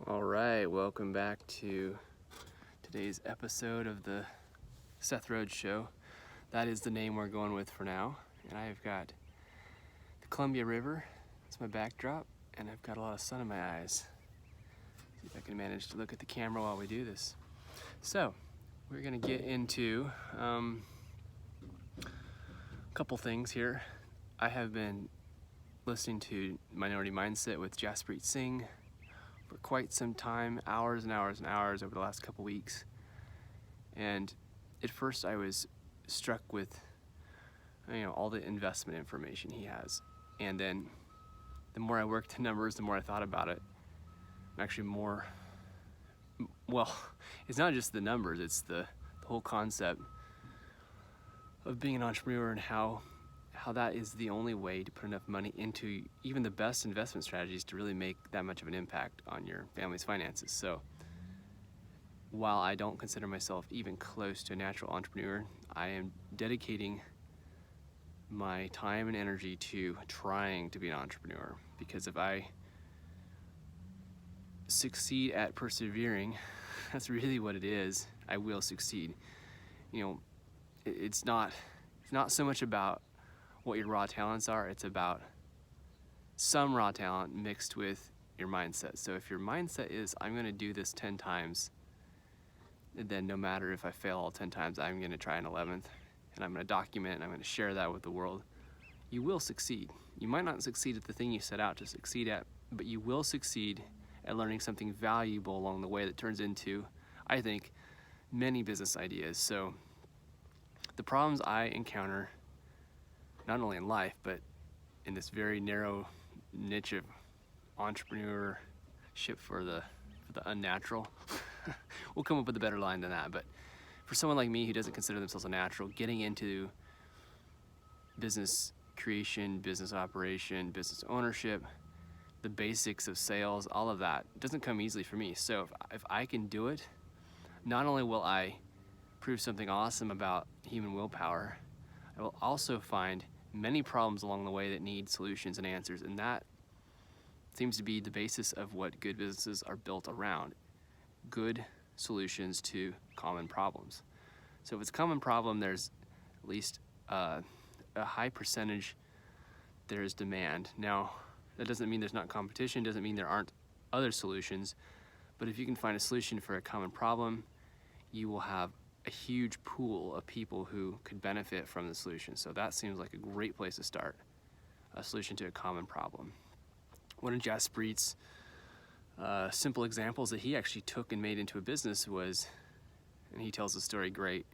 All right, welcome back to today's episode of the Seth Rhodes Show. That is the name we're going with for now. And I've got the Columbia River, that's my backdrop, and I've got a lot of sun in my eyes. See if I can manage to look at the camera while we do this. So, we're gonna get into a couple things here. I have been listening to Minority Mindset with Jaspreet Singh for quite some time, hours and hours and hours over the last couple weeks. And at first I was struck with all the investment information he has. And then the more I worked the numbers, the more I thought about it. I'm actually it's not just the numbers, it's the whole concept of being an entrepreneur and how that is the only way to put enough money into even the best investment strategies to really make that much of an impact on your family's finances. So while I don't consider myself even close to a natural entrepreneur, I am dedicating my time and energy to trying to be an entrepreneur, because if I succeed at persevering, that's really what it is, I will succeed. It's not so much about what your raw talents are, it's about some raw talent mixed with your mindset. So if your mindset is, I'm going to do this 10 times, then no matter if I fail all 10 times, I'm going to try an 11th, and I'm going to document and I'm going to share that with the world, you will succeed. You might not succeed at the thing you set out to succeed at, but you will succeed at learning something valuable along the way that turns into, I think, many business ideas. So the problems I encounter, not only in life, but in this very narrow niche of entrepreneurship for the unnatural. We'll come up with a better line than that, but for someone like me who doesn't consider themselves a natural, getting into business creation, business operation, business ownership, the basics of sales, all of that doesn't come easily for me. So if I can do it, not only will I prove something awesome about human willpower, I will also find many problems along the way that need solutions and answers, and that seems to be the basis of what good businesses are built around. Good solutions to common problems. So if it's a common problem, there's at least a high percentage there's demand. Now, that doesn't mean there's not competition, doesn't mean there aren't other solutions, but if you can find a solution for a common problem, you will have a huge pool of people who could benefit from the solution. So that seems like a great place to start, a solution to a common problem. One of Jaspreet's simple examples that he actually took and made into a business was, and he tells the story great,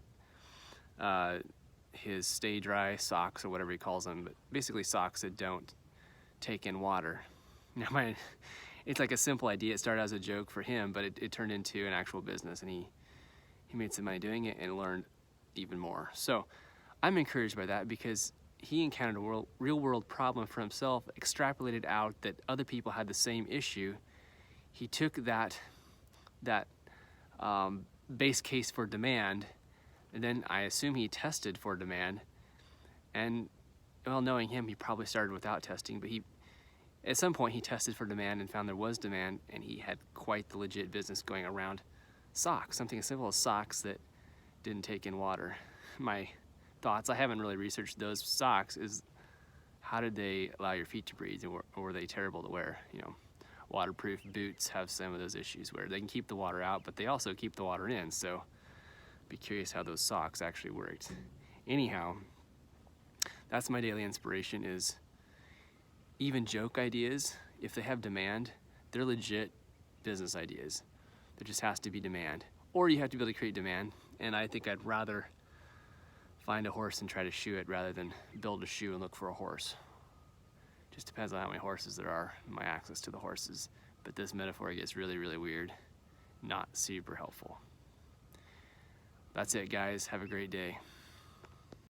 his stay dry socks, or whatever he calls them, but basically socks that don't take in water. Now, it's like a simple idea. It started as a joke for him, but it turned into an actual business, and he made some money doing it and learned even more. So I'm encouraged by that, because he encountered a real world problem for himself, extrapolated out that other people had the same issue. He took that base case for demand, and then I assume he tested for demand. And well, knowing him, he probably started without testing, but at some point he tested for demand and found there was demand, and he had quite the legit business going around socks, something as simple as socks that didn't take in water. My thoughts, I haven't really researched those socks, is how did they allow your feet to breathe, or were they terrible to wear? Waterproof boots have some of those issues where they can keep the water out, but they also keep the water in. So be curious how those socks actually worked. Anyhow, that's my daily inspiration, is even joke ideas, if they have demand, they're legit business ideas. There just has to be demand, or you have to be able to create demand. And I think I'd rather find a horse and try to shoe it rather than build a shoe and look for a horse. Just depends on how many horses there are, my access to the horses. But this metaphor gets really, really weird. Not super helpful. That's it, guys. Have a great day.